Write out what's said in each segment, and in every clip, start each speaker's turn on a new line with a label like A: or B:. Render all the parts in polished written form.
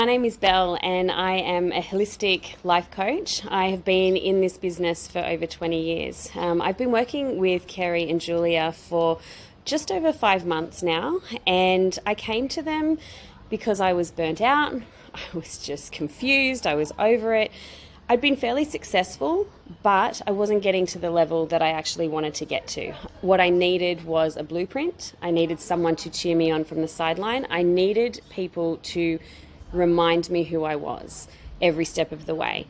A: My name is Belle and I am a holistic life coach. I have been in this business for over 20 years. I've been working with Kerry and Julia for just over 5 months now, and I came to them because I was burnt out, I was just confused, I was over it. I'd been fairly successful, but I wasn't getting to the level that I actually wanted to get to. What I needed was a blueprint. I needed someone to cheer me on from the sideline. I needed people to remind me who I was every step of the way.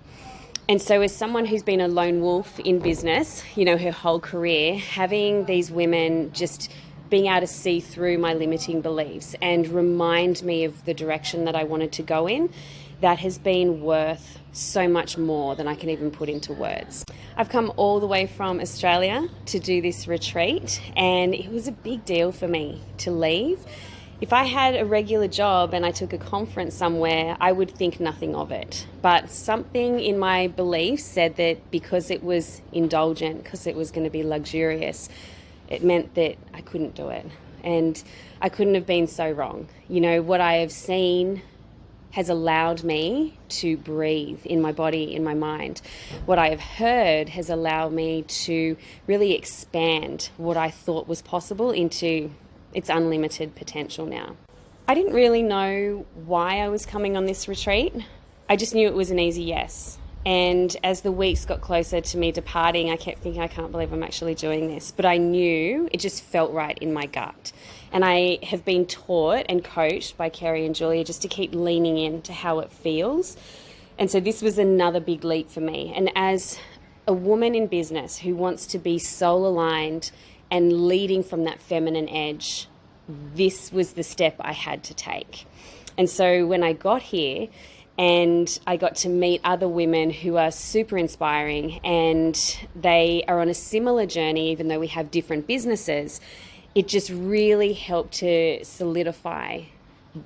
A: And so as someone who's been a lone wolf in business, her whole career, having these women just being able to see through my limiting beliefs and remind me of the direction that I wanted to go in, that has been worth so much more than I can even put into words. I've come all the way from Australia to do this retreat, and it was a big deal for me to leave. If I had a regular job and I took a conference somewhere, I would think nothing of it. But something in my beliefs said that because it was indulgent, because it was going to be luxurious, it meant that I couldn't do it. And I couldn't have been so wrong. What I have seen has allowed me to breathe in my body, in my mind. What I have heard has allowed me to really expand what I thought was possible into its unlimited potential now. I didn't really know why I was coming on this retreat. I just knew it was an easy yes. And as the weeks got closer to me departing, I kept thinking, I can't believe I'm actually doing this. But I knew it just felt right in my gut. And I have been taught and coached by Kerry and Julia just to keep leaning into how it feels. And so this was another big leap for me. And as a woman in business who wants to be soul aligned and leading from that feminine edge, this was the step I had to take. And so when I got here, and I got to meet other women who are super inspiring, and they are on a similar journey, even though we have different businesses. It just really helped to solidify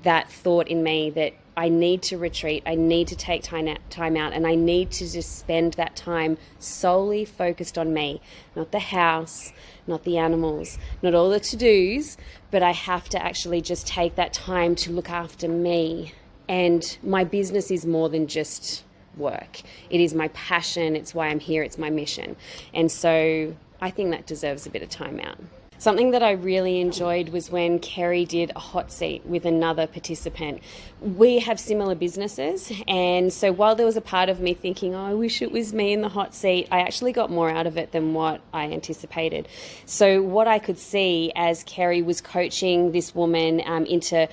A: that thought in me that I need to retreat, I need to take time out, and I need to just spend that time solely focused on me, not the house, not the animals, not all the to-dos, but I have to actually just take that time to look after me. And my business is more than just work. It is my passion. It's why I'm here. It's my mission. And so I think that deserves a bit of time out. Something that I really enjoyed was when Kerry did a hot seat with another participant. We have similar businesses, and so while there was a part of me thinking, I wish it was me in the hot seat, I actually got more out of it than what I anticipated. So what I could see as Kerry was coaching this woman into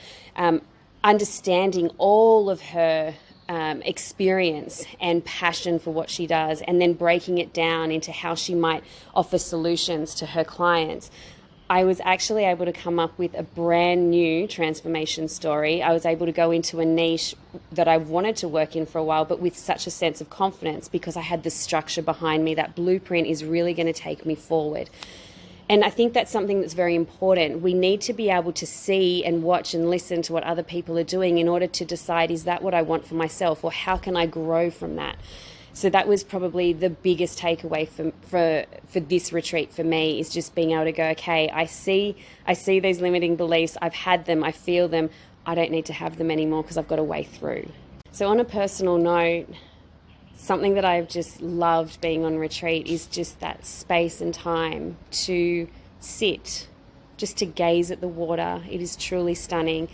A: understanding all of her experience and passion for what she does, and then breaking it down into how she might offer solutions to her clients, I was actually able to come up with a brand new transformation story. I was able to go into a niche that I wanted to work in for a while, but with such a sense of confidence because I had the structure behind me. That blueprint is really going to take me forward. And I think that's something that's very important. We need to be able to see and watch and listen to what other people are doing in order to decide, is that what I want for myself, or how can I grow from that? So that was probably the biggest takeaway for this retreat for me, is just being able to go, okay, I see these limiting beliefs, I've had them, I feel them, I don't need to have them anymore because I've got a way through. So on a personal note, something that I've just loved being on retreat is just that space and time to sit, just to gaze at the water. It is truly stunning.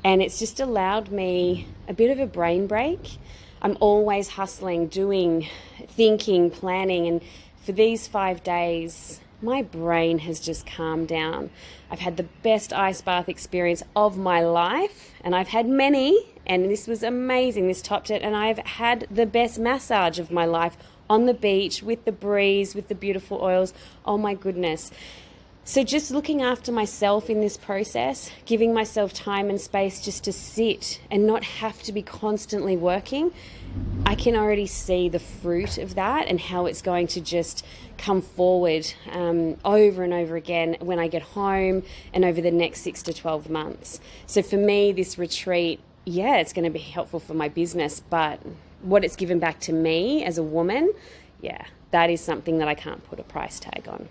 A: And it's just allowed me a bit of a brain break. I'm always hustling, doing, thinking, planning. And for these 5 days, my brain has just calmed down. I've had the best ice bath experience of my life, and I've had many, and this was amazing. This topped it, and I've had the best massage of my life on the beach with the breeze, with the beautiful oils. Oh my goodness. So just looking after myself in this process, giving myself time and space just to sit and not have to be constantly working, I can already see the fruit of that and how it's going to just come forward over and over again when I get home and over the next 6 to 12 months. So for me, this retreat, it's going to be helpful for my business, but what it's given back to me as a woman, that is something that I can't put a price tag on.